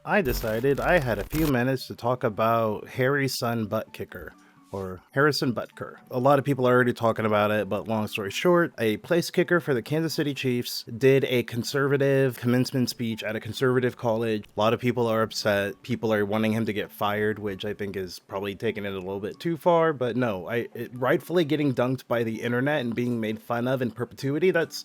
I decided I had a few minutes to talk about Harry's son Butkicker, or Harrison Butker. A lot of people are already talking about it, but long story short, a place kicker for the Kansas City Chiefs did a conservative commencement speech at a conservative college. A lot of people are upset. People are wanting him to get fired, which I think is probably taking it a little bit too far, but no, rightfully getting dunked by the internet and being made fun of in perpetuity, that's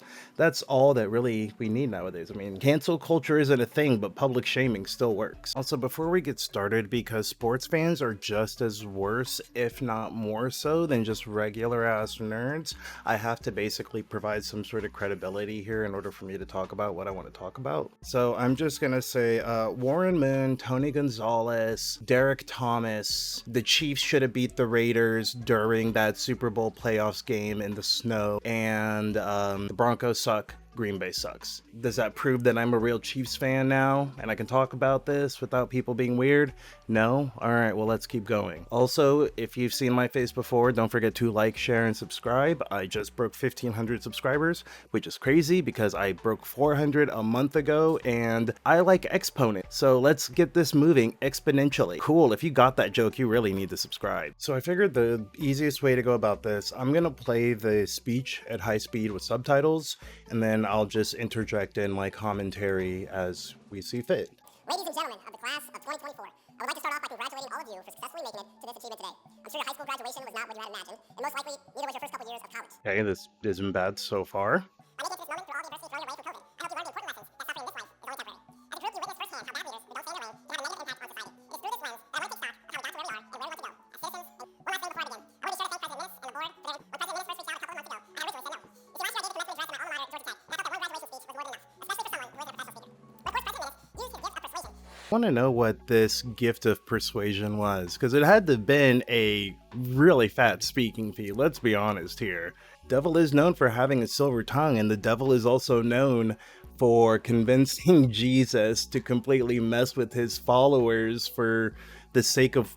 all that really we need nowadays. I mean, cancel culture isn't a thing, but public shaming still works. Also, before we get started, because sports fans are just as worse, if not more so, than just regular ass nerds, I have to basically provide some sort of credibility here in order for me to talk about what I want to talk about. So I'm just gonna say Warren Moon, Tony Gonzalez, Derek Thomas, the Chiefs should have beat the Raiders during that Super Bowl playoffs game in the snow, and the Broncos suck. Green Bay sucks. Does that prove that I'm a real Chiefs fan now and I can talk about this without people being weird? No? Alright, well, let's keep going. Also, if you've seen my face before, don't forget to like, share, and subscribe. I just broke 1,500 subscribers, which is crazy because I broke 400 a month ago and I like exponents. So let's get this moving exponentially. Cool, if you got that joke, you really need to subscribe. So I figured the easiest way to go about this, I'm gonna play the speech at high speed with subtitles, and then I'll just interject in my commentary as we see fit. Ladies and gentlemen of the class of 2024, I would like to start off by congratulating all of you for successfully making it to this achievement today. I'm sure your high school graduation was not what you had imagined, and most likely, neither was your first couple years of college. Okay, this isn't bad so far. I made it to this moment through all the adversity thrown your way through COVID. I hope you learned the important lessons that suffering in this life is only temporary. As a group, you witnessed firsthand how bad leaders who don't stand in their lane can have a negative impact on society. It is through this lens that I want to take stock of how we got to where we are and where we want to go as citizens. And one last thing before I begin, I want to be sure to thank President Minnis and the board for their, when President Minnis first reached out a couple of months ago, I originally said no. You see, last year I gave a commencement address at my alma mater, Georgia Tech, and I thought that one graduation speech was more than enough, especially for someone who isn't a professional speaker. But of course, President Minnis used his gift of persuasion. I want to know what this gift of persuasion was, because it had to have been a really fat speaking fee, let's be honest here. Devil is known for having a silver tongue, and the devil is also known for convincing Jesus to completely mess with his followers for the sake of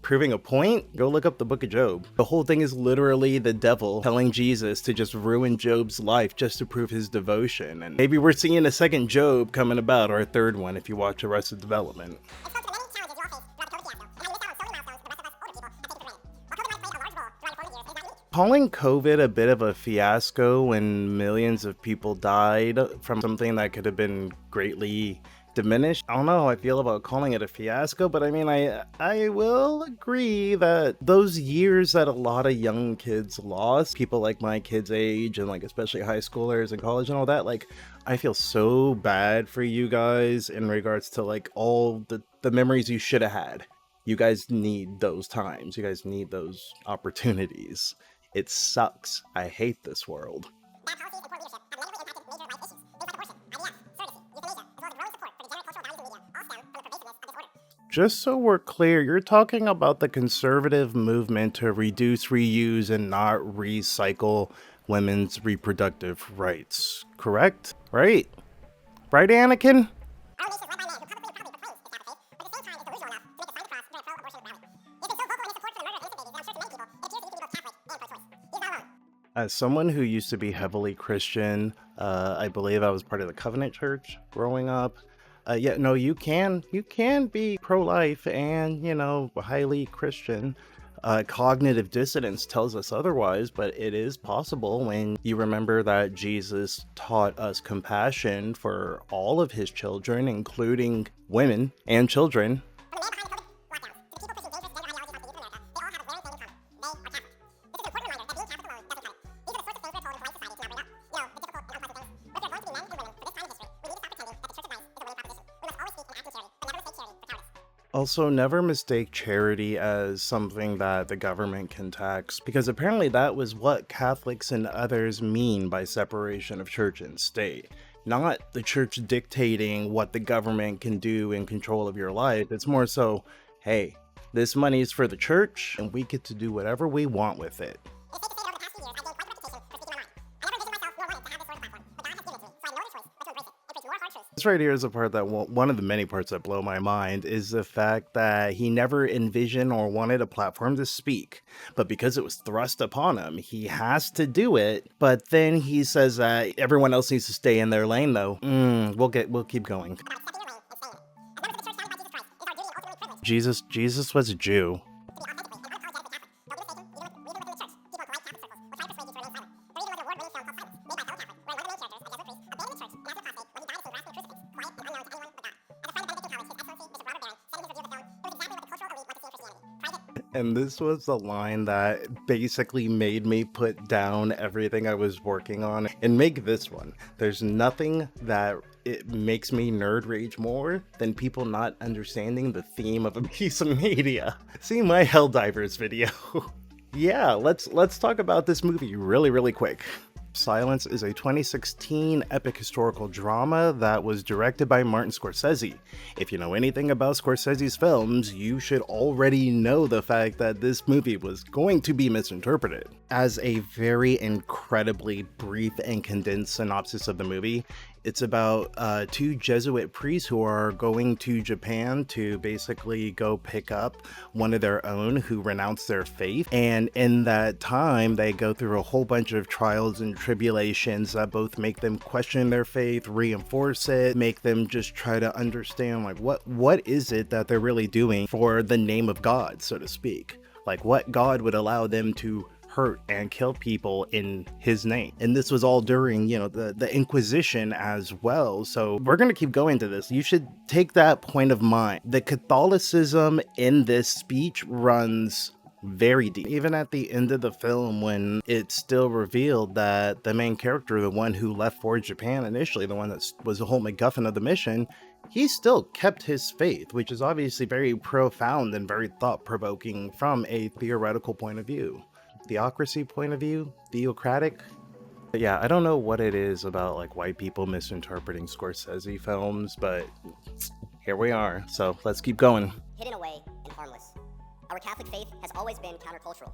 proving a point. Go look up the book of Job. The whole thing is literally the devil telling Jesus to just ruin Job's life just to prove his devotion. And maybe we're seeing a second Job coming about, or a third one if you watch Arrested Development. It spoke to the many challenges you all face throughout the COVID fiasco, and how you missed out on so many milestones the rest of us older people have taken for granted. While COVID might have played a large role throughout your formative years, it is not unique. Calling COVID a bit of a fiasco when millions of people died from something that could have been greatly diminished. I don't know how I feel about calling it a fiasco, but I mean, I will agree that those years that a lot of young kids lost, people like my kids' age and like especially high schoolers and college and all that, like I feel so bad for you guys in regards to like all the memories you should have had. You guys need those times. You guys need those opportunities. It sucks. I hate this world. Bad policies and poor leadership have negatively impacted major life issues. Things like abortion, IVF, surrogacy, euthanasia, as well as growing support for degenerate cultural values in the media, all stem from the pervasiveness of this order. Just so we're clear, you're talking about the conservative movement to reduce, reuse, and not recycle women's reproductive rights, correct? Right? Right, Anakin? Our nation is led by a man who publicly and proudly proclaims his Catholic faith, but at the same time is delusional enough to make a sign of cross during a pro-abortion rally. He has been so vocal in his support for the murder of innocent babies that I'm sure to many people, it appears that you can be both Catholic and pro-choice. He is not alone. As someone who used to be heavily Christian, I believe I was part of the Covenant Church growing up. Yeah, no, you can be pro-life and, you know, highly Christian. Cognitive dissonance tells us otherwise, but it is possible when you remember that Jesus taught us compassion for all of his children, including women and children. From the man behind the COVID lockdowns to the people pushing dangerous gender ideologies on youth in America, they all have a glaring thing in common. They are Catholic. This is an important reminder that being Catholic alone doesn't cut it. These are the sorts of things we're told in polite society to not bring up. You know, the difficult and unpleasant things. But if we are going to be men and women for this time in history, we need to stop pretending that the Church of Nice is a winning proposition. We must always speak in active charity, but never mistake charity for cowardice. Also, never mistake charity as something that the government can tax, because apparently that was what Catholics and others mean by separation of church and state. Not the church dictating what the government can do in control of your life. It's more so, hey, this money is for the church, and we get to do whatever we want with it. It's safe to say that over the past few years, I've gained quite the reputation for speaking my mind. I never envisioned myself nor wanted to have this sort of platform, but God has given it to me, so I have no other choice but to embrace it and preach more hard truths. This right here is a part that one of the many parts that blow my mind is the fact that he never envisioned or wanted a platform to speak, but because it was thrust upon him, he has to do it. But then he says that everyone else needs to stay in their lane, though. We'll keep going. About accepting your lane and staying in it. As members of the church founded by Jesus was a Jew. And this was the line that basically made me put down everything I was working on and make this one. There's nothing that it makes me nerd rage more than people not understanding the theme of a piece of media. See my Helldivers video. Yeah, let's talk about this movie really quick. Silence is a 2016 epic historical drama that was directed by Martin Scorsese. If you know anything about Scorsese's films, you should already know the fact that this movie was going to be misinterpreted. As a very incredibly brief and condensed synopsis of the movie, it's about two Jesuit priests who are going to Japan to basically go pick up one of their own who renounced their faith. And in that time, they go through a whole bunch of trials and tribulations that both make them question their faith, reinforce it, make them just try to understand like what is it that they're really doing for the name of God, so to speak. Like what God would allow them to hurt and kill people in his name. And this was all during, the Inquisition as well. So we're going to keep going to this. You should take that point of mind. The Catholicism in this speech runs very deep. Even at the end of the film, when it's still revealed that the main character, the one who left for Japan initially, the one that was the whole MacGuffin of the mission, he still kept his faith, which is obviously very profound and very thought-provoking from a theoretical point of view. Theocracy point of view, theocratic. But yeah, I don't know what it is about like white people misinterpreting Scorsese films, but here we are. So let's keep going. Hidden away and harmless. Our Catholic faith has always been countercultural.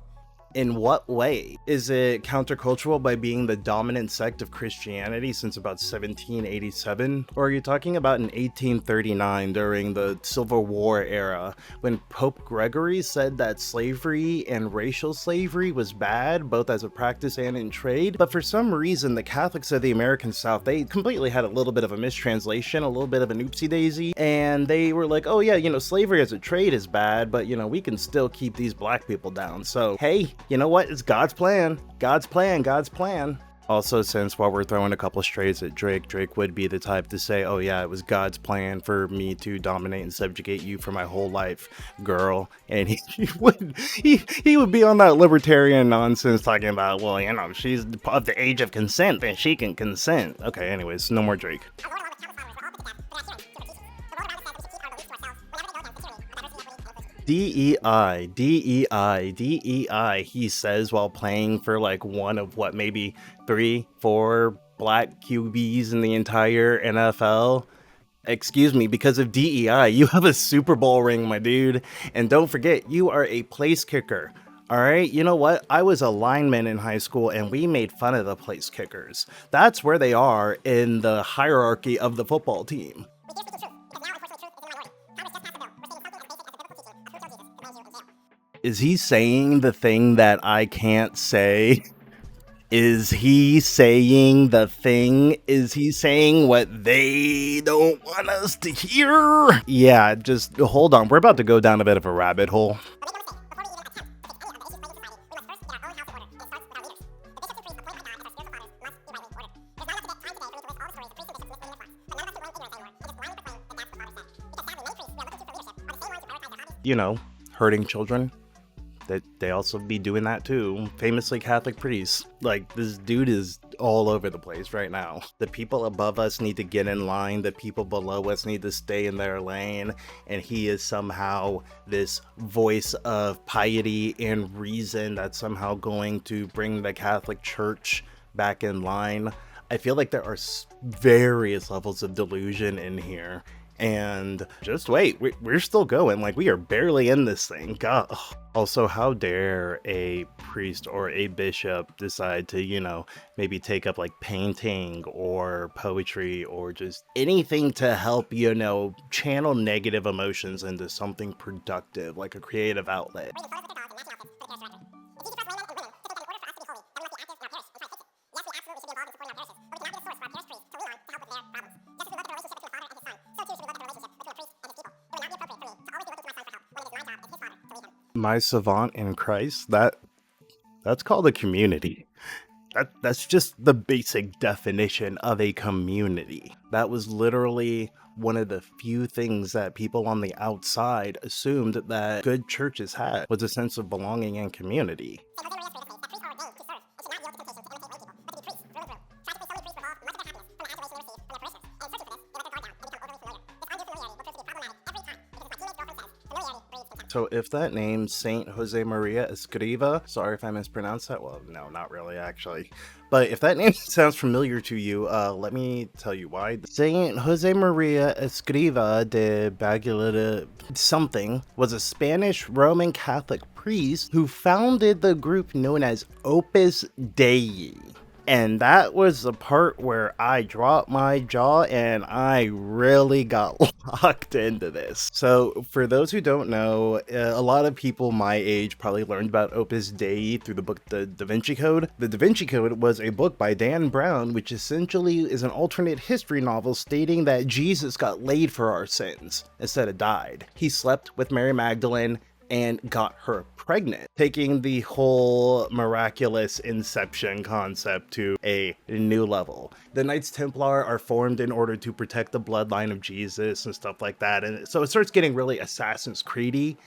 In what way? Is it countercultural by being the dominant sect of Christianity since about 1787? Or are you talking about in 1839 during the Civil War era when Pope Gregory said that slavery and racial slavery was bad, both as a practice and in trade? But for some reason, the Catholics of the American South, they completely had a little bit of a mistranslation, a little bit of an oopsie daisy, and they were like, oh yeah, slavery as a trade is bad, but we can still keep these black people down. So, hey, you know what? It's God's plan. God's plan. Also, since while we're throwing a couple strays at Drake would be the type to say, oh yeah, it was God's plan for me to dominate and subjugate you for my whole life, girl. And he would be on that libertarian nonsense talking about, well, she's of the age of consent, then she can consent. Okay, anyways, no more Drake. DEI, he says while playing for like one of maybe 3-4 black QBs in the entire NFL. Excuse me, because of DEI, you have a Super Bowl ring, my dude. And don't forget, you are a place kicker. All right, you know what? I was a lineman in high school and we made fun of the place kickers. That's where they are in the hierarchy of the football team. Is he saying the thing that I can't say? Is he saying the thing? Is he saying what they don't want us to hear? Yeah, just hold on. We're about to go down a bit of a rabbit hole. Hurting children. That they also be doing that too. Famously Catholic priests. Like, this dude is all over the place right now. The people above us need to get in line. The people below us need to stay in their lane. And he is somehow this voice of piety and reason that's somehow going to bring the Catholic Church back in line. I feel like there are various levels of delusion in here. And just wait, we're still going. Like, we are barely in this thing. God. Also, how dare a priest or a bishop decide to, maybe take up like painting or poetry or just anything to help, channel negative emotions into something productive, like a creative outlet. My savant in Christ, that's called a community. That's just the basic definition of a community. That was literally one of the few things that people on the outside assumed that good churches had, was a sense of belonging and community. So if that name, Saint Jose Maria Escriva, sorry if I mispronounced that, well, no, not really, actually. But if that name sounds familiar to you, let me tell you why. Saint Jose Maria Escriva de Bagulita something was a Spanish Roman Catholic priest who founded the group known as Opus Dei. And that was the part where I dropped my jaw and I really got locked into this. So, for those who don't know, a lot of people my age probably learned about Opus Dei through the book The Da Vinci Code. The Da Vinci Code was a book by Dan Brown, which essentially is an alternate history novel stating that Jesus got laid for our sins instead of died. He slept with Mary Magdalene and got her pregnant, taking the whole miraculous inception concept to a new level. The Knights Templar are formed in order to protect the bloodline of Jesus and stuff like that, and so it starts getting really Assassin's Creed-y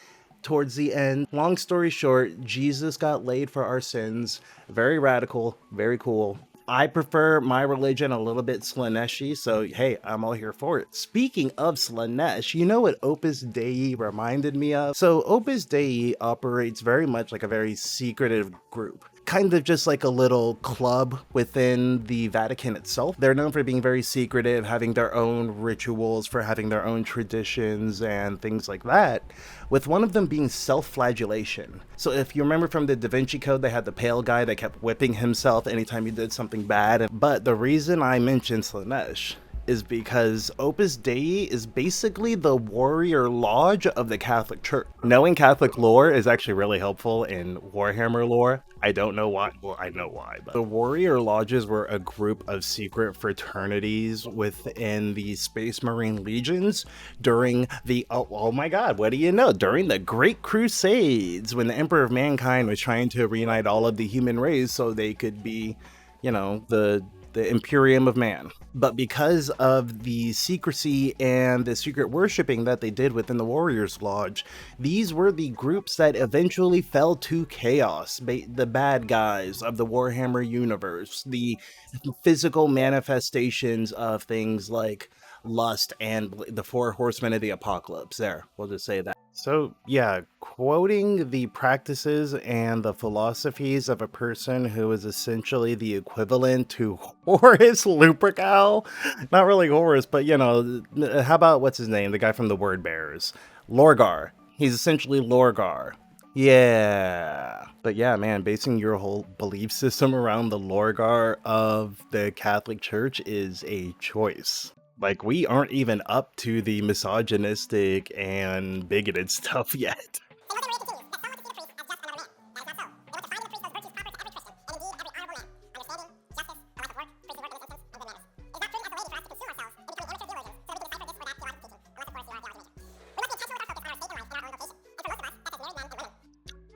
towards the end. Long story short, Jesus got laid for our sins. Very radical, very cool. I prefer my religion a little bit Slaneshi, so hey, I'm all here for it. Speaking of Slanesh, you know what Opus Dei reminded me of? So Opus Dei operates very much like a very secretive group. Kind of just like a little club within the Vatican itself. They're known for being very secretive, having their own rituals, for having their own traditions and things like that, with one of them being self-flagellation. So if you remember from the Da Vinci Code, they had the pale guy that kept whipping himself anytime he did something bad. But the reason I mentioned Slanesh is because Opus Dei is basically the warrior lodge of the Catholic Church. Knowing Catholic lore is actually really helpful in Warhammer lore. I don't know why, well, I know why, but the warrior lodges were a group of secret fraternities within the Space Marine Legions during the, oh my god, what do you know? During the Great Crusades, when the Emperor of Mankind was trying to reunite all of the human race so they could be, you know, the Imperium of Man. But because of the secrecy and the secret worshipping that they did within the Warriors Lodge, these were the groups that eventually fell to chaos. The bad guys of the Warhammer universe, the physical manifestations of things like lust and the four horsemen of the apocalypse. There, we'll just say that. So yeah, quoting the practices and the philosophies of a person who is essentially the equivalent to Horace Lupercal. Not really Horace, but you know, how about what's his name? The guy from the Word Bearers. Lorgar. He's essentially Lorgar. Yeah. But yeah, man, basing your whole belief system around the Lorgar of the Catholic Church is a choice. Like, we aren't even up to the misogynistic and bigoted stuff yet.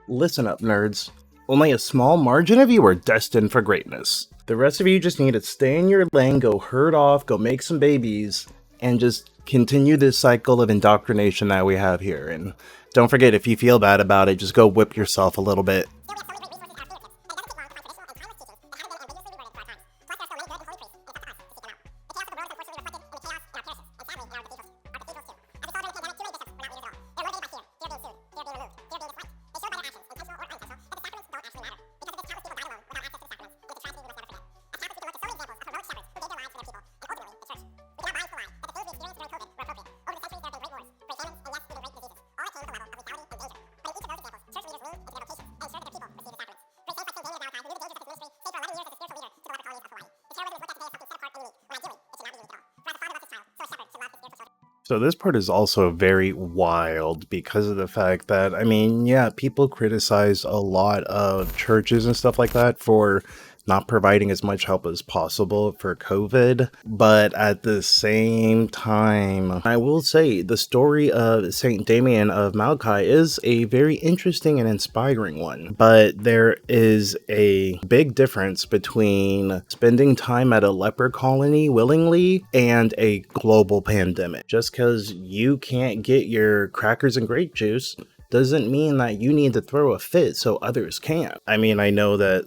Listen up, nerds. Only a small margin of you are destined for greatness. The rest of you just need to stay in your lane, go herd off, go make some babies, and just continue this cycle of indoctrination that we have here. And don't forget, if you feel bad about it, just go whip yourself a little bit. So this part is also very wild because of the fact that, I mean, yeah, people criticize a lot of churches and stuff like that for not providing as much help as possible for COVID. But at the same time, I will say the story of Saint Damien of Malchi is a very interesting and inspiring one. But there is a big difference between spending time at a leper colony willingly and a global pandemic. Just because you can't get your crackers and grape juice doesn't mean that you need to throw a fit so others can't. I mean, I know that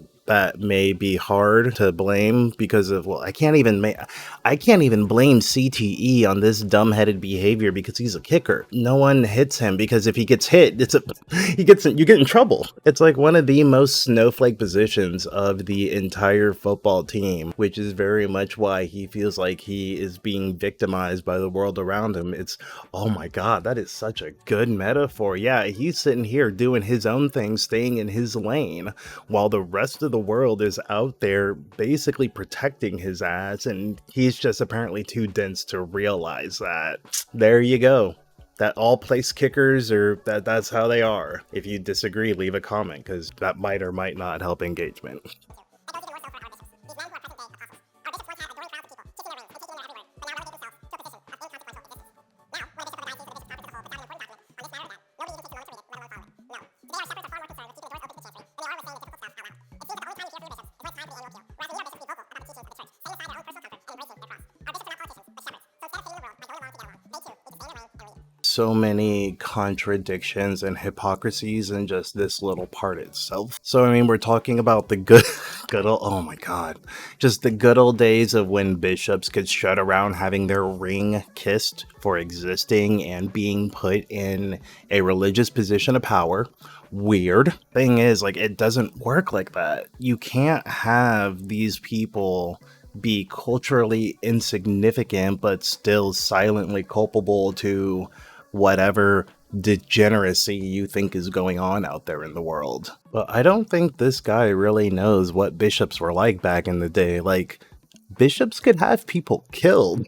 may be hard to blame because of, well, I can't even blame CTE on this dumbheaded behavior because he's a kicker. No one hits him because if he gets hit, you get in trouble. It's like one of the most snowflake positions of the entire football team, which is very much why he feels like he is being victimized by the world around him. It's, oh my God, that is such a good metaphor. Yeah, he's sitting here doing his own thing, staying in his lane, while the rest of the world is out there basically protecting his ass, and he's just apparently too dense to realize that. There you go. That all place kickers are that's how they are. If you disagree, leave a comment, because that might or might not help engagement. So many contradictions and hypocrisies in just this little part itself. So I mean, we're talking about the good old, oh my God, just the good old days of when bishops could strut around having their ring kissed for existing and being put in a religious position of power. Weird. Thing is, like, it doesn't work like that. You can't have these people be culturally insignificant but still silently culpable to whatever degeneracy you think is going on out there in the world. But I don't think this guy really knows what bishops were like back in the day. Like, bishops could have people killed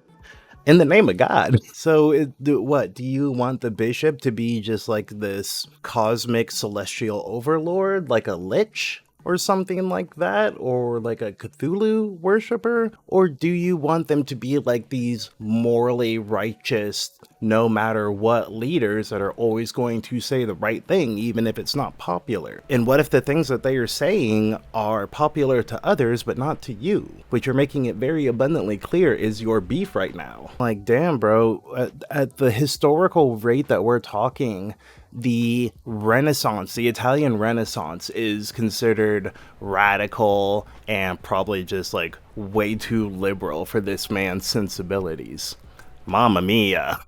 in the name of God. So what do you want the bishop to be, just like this cosmic celestial overlord, like a lich or something like that, or like a Cthulhu worshiper? Or do you want them to be like these morally righteous, no matter what leaders that are always going to say the right thing, even if it's not popular? And what if the things that they are saying are popular to others, but not to you? Which you're making it very abundantly clear is your beef right now. Like, damn, bro, at the historical rate that we're talking, the Renaissance, the Italian Renaissance, is considered radical and probably just like way too liberal for this man's sensibilities. Mamma mia.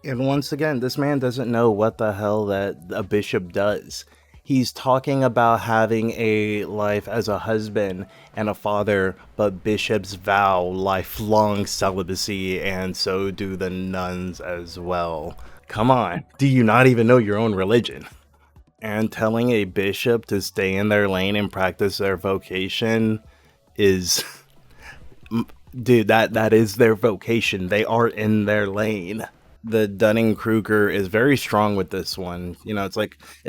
And once again, this man doesn't know what the hell that a bishop does. He's talking about having a life as a husband and a father, but bishops vow lifelong celibacy, and so do the nuns as well. Come on, do you not even know your own religion? And telling a bishop to stay in their lane and practice their vocation is... Dude, that is their vocation. They are in their lane. The Dunning-Kruger is very strong with this one. You know, it's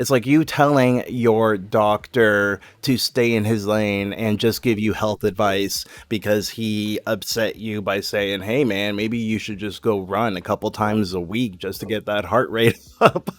like you telling your doctor to stay in his lane and just give you health advice because he upset you by saying, hey man, maybe you should just go run a couple times a week just to get that heart rate up.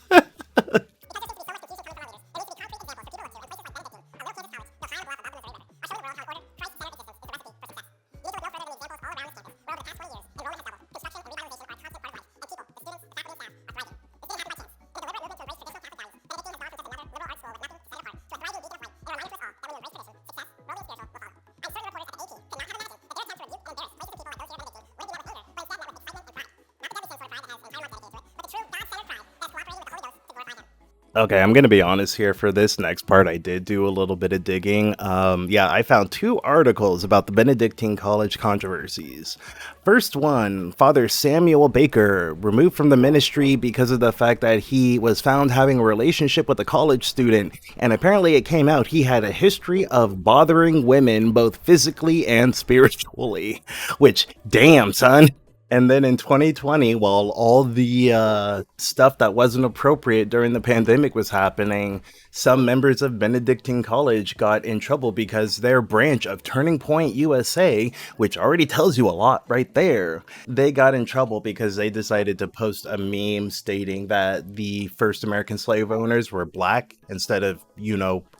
Okay, I'm going to be honest here. For this next part, I did do a little bit of digging. I found 2 articles about the Benedictine College controversies. First one, Father Samuel Baker, removed from the ministry because of the fact that he was found having a relationship with a college student, and apparently it came out he had a history of bothering women both physically and spiritually. Which, damn, son. And then in 2020, while all the stuff that wasn't appropriate during the pandemic was happening, some members of Benedictine College got in trouble because their branch of Turning Point USA, which already tells you a lot right there, they got in trouble because they decided to post a meme stating that the first American slave owners were black instead of,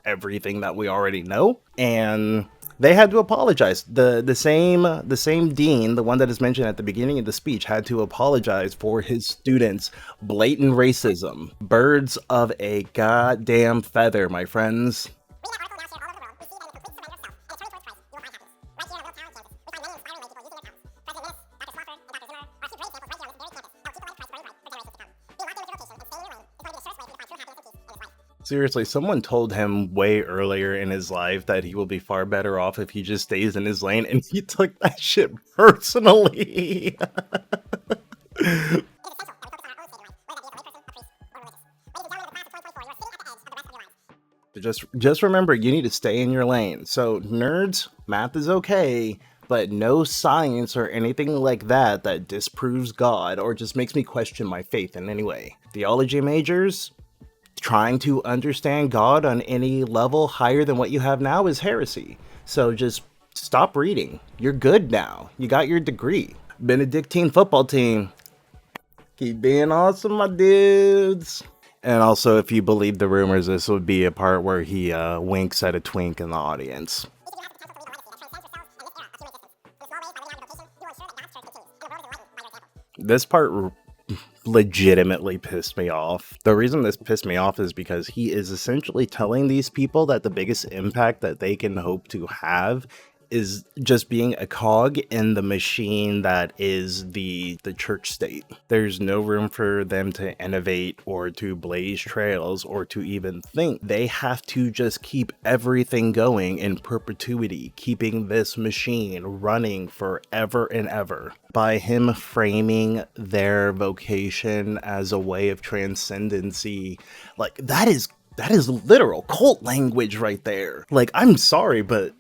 everything that we already know. And they had to apologize. The same dean, the one that is mentioned at the beginning of the speech, had to apologize for his students' blatant racism. Birds of a goddamn feather, my friends. Seriously, someone told him way earlier in his life that he will be far better off if he just stays in his lane, and he took that shit personally. Just remember, you need to stay in your lane. So, nerds, math is okay, but no science or anything like that that disproves God or just makes me question my faith in any way. Theology majors, trying to understand God on any level higher than what you have now is heresy. So just stop reading. You're good now. You got your degree. Benedictine football team, keep being awesome, my dudes. And also, if you believe the rumors, this would be a part where he winks at a twink in the audience. This part legitimately pissed me off. The reason this pissed me off is because he is essentially telling these people that the biggest impact that they can hope to have is just being a cog in the machine that is the church state. There's no room for them to innovate or to blaze trails or to even think. They have to just keep everything going in perpetuity, keeping this machine running forever and ever. By him framing their vocation as a way of transcendency, like that is literal cult language right there. Like, I'm sorry, but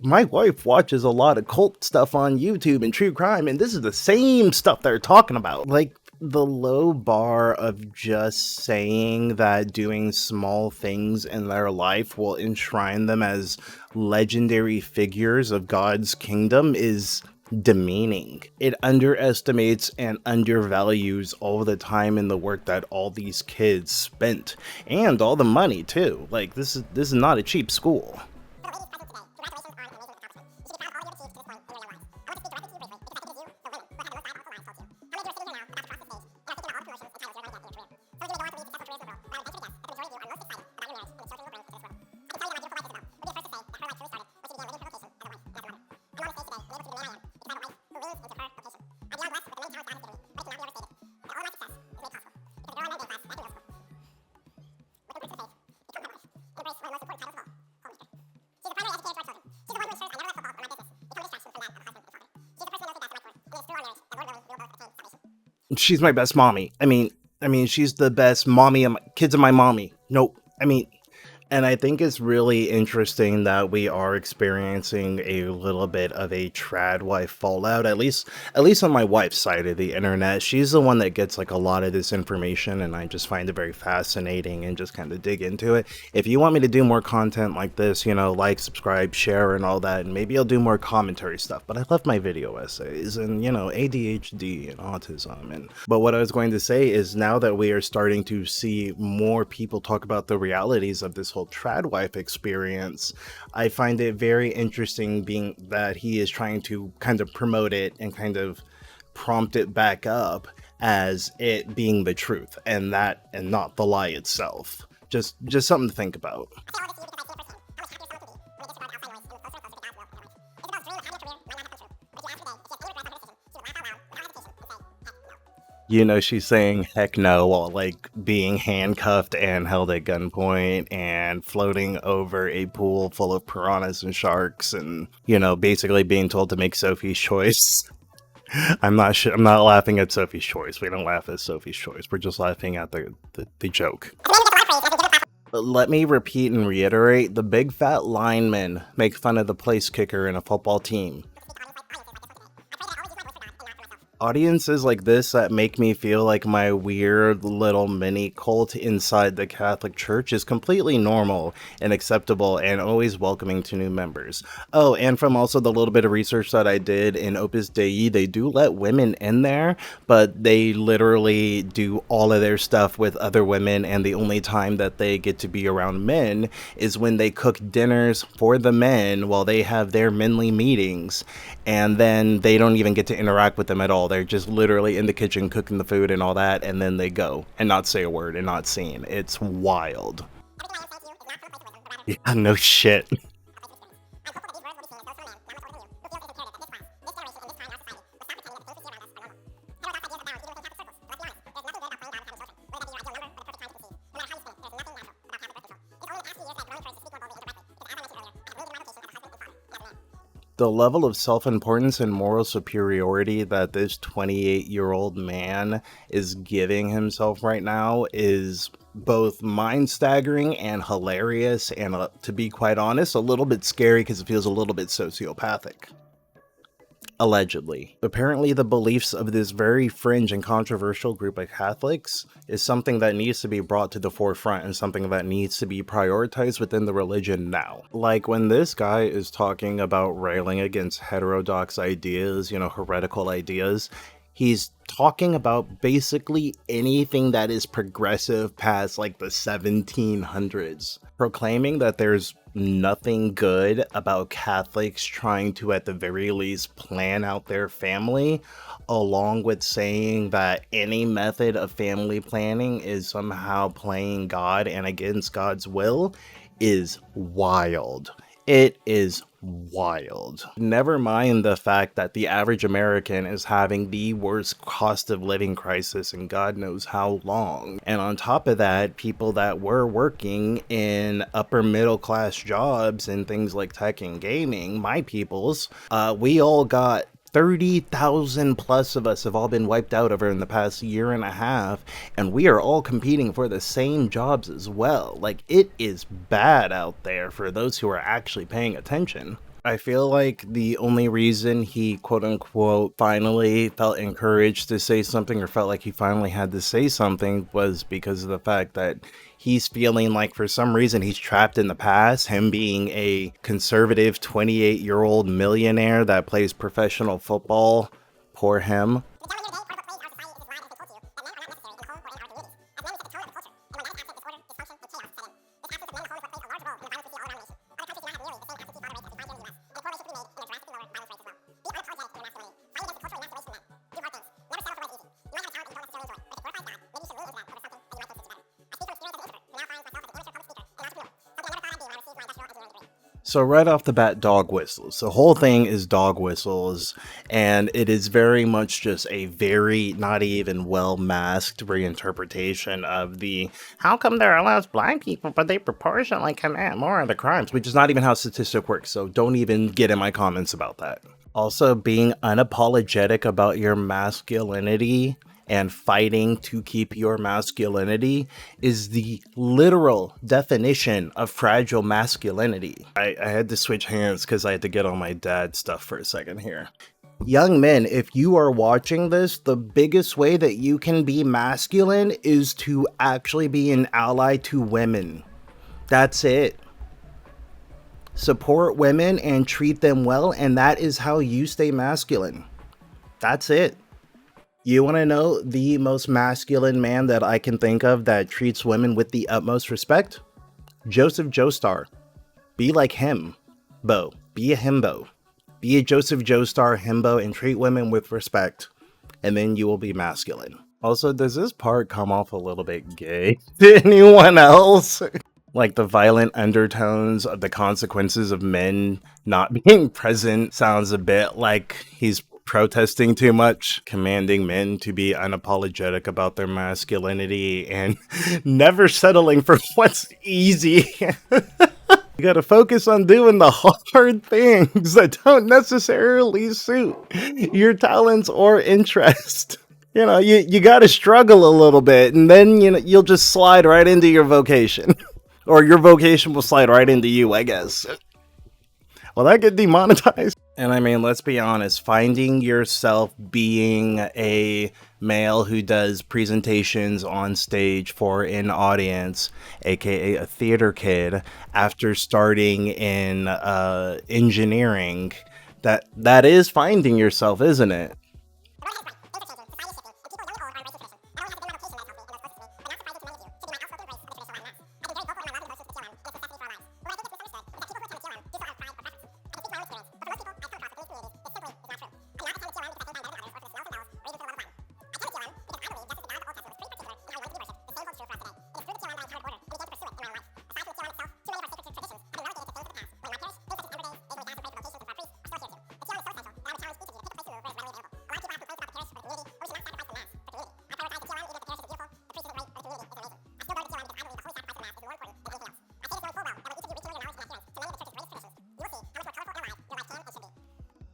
my wife watches a lot of cult stuff on YouTube and true crime, and this is the same stuff they're talking about. Like, the low bar of just saying that doing small things in their life will enshrine them as legendary figures of God's kingdom is demeaning. It underestimates and undervalues all the time and the work that all these kids spent, and all the money too. Like, this is not a cheap school. She's my best mommy. I mean, she's the best mommy of my kids of my mommy. Nope. And I think it's really interesting that we are experiencing a little bit of a trad wife fallout, at least on my wife's side of the internet. She's the one that gets like a lot of this information, and I just find it very fascinating and just kind of dig into it. If you want me to do more content like this, like, subscribe, share, and all that, and maybe I'll do more commentary stuff. But I love my video essays and, ADHD and autism. But what I was going to say is, now that we are starting to see more people talk about the realities of this whole trad wife experience, I find it very interesting being that he is trying to kind of promote it and kind of prompt it back up as it being the truth and not the lie itself. Just something to think about. She's saying heck no while like being handcuffed and held at gunpoint and floating over a pool full of piranhas and sharks, and basically being told to make Sophie's choice. I'm not laughing at Sophie's choice. We don't laugh at Sophie's choice. We're just laughing at the joke. Let me repeat and reiterate, the big fat linemen make fun of the place kicker in a football team. Audiences like this that make me feel like my weird little mini cult inside the Catholic Church is completely normal and acceptable and always welcoming to new members. Oh, and from also the little bit of research that I did in Opus Dei, they do let women in there, but they literally do all of their stuff with other women, and the only time that they get to be around men is when they cook dinners for the men while they have their menly meetings, and then they don't even get to interact with them at all. They're just literally in the kitchen cooking the food and all that, and then they go and not say a word and not seen. It's wild. Yeah, no shit. The level of self-importance and moral superiority that this 28-year-old man is giving himself right now is both mind-staggering and hilarious, and to be quite honest, a little bit scary because it feels a little bit sociopathic. Allegedly. Apparently, the beliefs of this very fringe and controversial group of Catholics is something that needs to be brought to the forefront and something that needs to be prioritized within the religion now. Like when this guy is talking about railing against heterodox ideas, heretical ideas, he's talking about basically anything that is progressive past like the 1700s, proclaiming that there's nothing good about Catholics trying to, at the very least, plan out their family, along with saying that any method of family planning is somehow playing God and against God's will, is wild. It is wild. Never mind the fact that the average American is having the worst cost of living crisis in God knows how long. And on top of that, people that were working in upper middle class jobs and things like tech and gaming, my peoples, we all got 30,000 plus of us have all been wiped out over in the past year and a half, and we are all competing for the same jobs as well. Like, it is bad out there for those who are actually paying attention. I feel like the only reason he quote-unquote finally felt encouraged to say something, or felt like he finally had to say something, was because of the fact that he's feeling like for some reason he's trapped in the past, him being a conservative 28-year-old millionaire that plays professional football. Poor him. So right off the bat, dog whistles. The whole thing is dog whistles, and it is very much just a very not even well-masked reinterpretation of the how come there are less black people but they proportionally commit more of the crimes, which is not even how statistics work, so don't even get in my comments about that. Also, being unapologetic about your masculinity and fighting to keep your masculinity is the literal definition of fragile masculinity. I had to switch hands because I had to get on my dad stuff for a second here. Young men, if you are watching this, the biggest way that you can be masculine is to actually be an ally to women. That's it. Support women and treat them well, and that is how you stay masculine. That's it. You want to know the most masculine man that I can think of that treats women with the utmost respect? Joseph Joestar. Be like him, Bo. Be a himbo. Be a Joseph Joestar himbo and treat women with respect, and then you will be masculine. Also, does this part come off a little bit gay to anyone else? Like the violent undertones of the consequences of men not being present sounds a bit like he's protesting too much, commanding men to be unapologetic about their masculinity and never settling for what's easy. You gotta focus on doing the hard things that don't necessarily suit your talents or interest. You gotta struggle a little bit, and then you'll just slide right into your vocation. Or your vocation will slide right into you, I guess. Will that get demonetized? And I mean, let's be honest, finding yourself being a male who does presentations on stage for an audience, aka a theater kid, after starting in engineering, that is finding yourself, isn't it?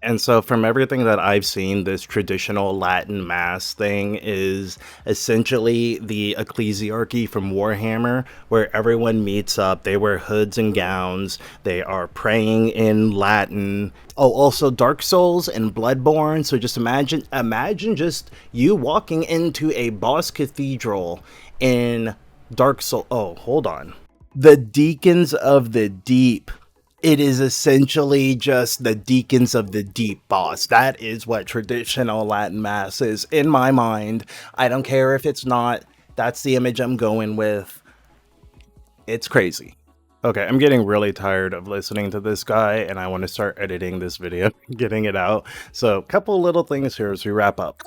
And so, from everything that I've seen, this traditional Latin Mass thing is essentially the ecclesiarchy from Warhammer, where everyone meets up, they wear hoods and gowns, they are praying in Latin. Oh, also Dark Souls and Bloodborne. So just imagine just you walking into a boss cathedral in Dark Souls. Oh, hold on. The Deacons of the Deep. It is essentially just the Deacons of the Deep boss. That is what traditional Latin Mass is in my mind. I don't care if it's not. That's the image I'm going with. It's crazy. Okay, I'm getting really tired of listening to this guy, and I want to start editing this video, getting it out. So, a couple little things here as we wrap up.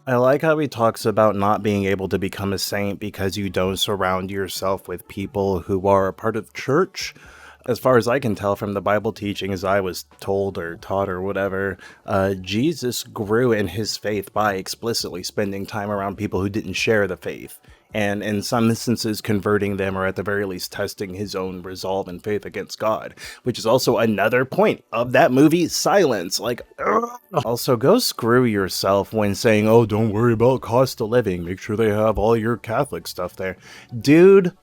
I like how he talks about not being able to become a saint because you don't surround yourself with people who are a part of church. As far as I can tell from the Bible teachings I was told or taught or whatever, Jesus grew in his faith by explicitly spending time around people who didn't share the faith. And in some instances converting them, or at the very least testing his own resolve and faith against God, which is also another point of that movie, Silence. Like, ugh. Also, go screw yourself when saying, oh, don't worry about cost of living, make sure they have all your Catholic stuff there. Dude,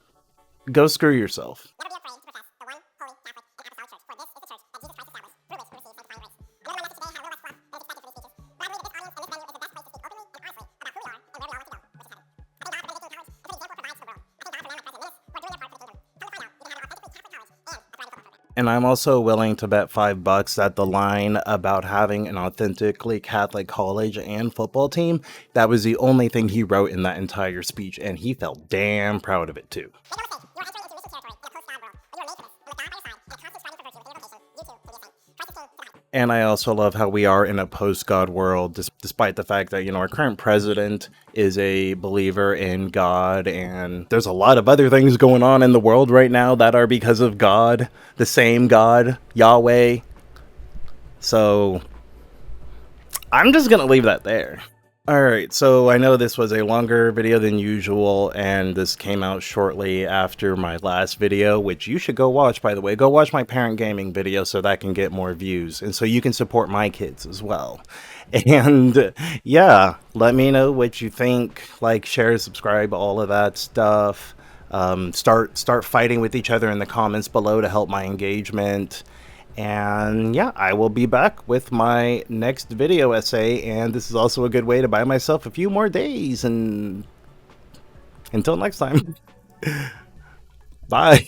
go screw yourself. And I'm also willing to bet $5 that the line about having an authentically Catholic college and football team, that was the only thing he wrote in that entire speech, and he felt damn proud of it too. And I also love how we are in a post-God world, despite the fact that, you know, our current president is a believer in God, and there's a lot of other things going on in the world right now that are because of God, the same God, Yahweh. So, I'm just gonna leave that there. Alright, so I know this was a longer video than usual, and this came out shortly after my last video, which you should go watch, by the way. Go watch my parent gaming video so that can get more views, and so you can support my kids as well. And yeah, let me know what you think. Like, share, subscribe, all of that stuff. Start fighting with each other in the comments below to help my engagement. And yeah, I will be back with my next video essay, and this is also a good way to buy myself a few more days, and until next time, bye.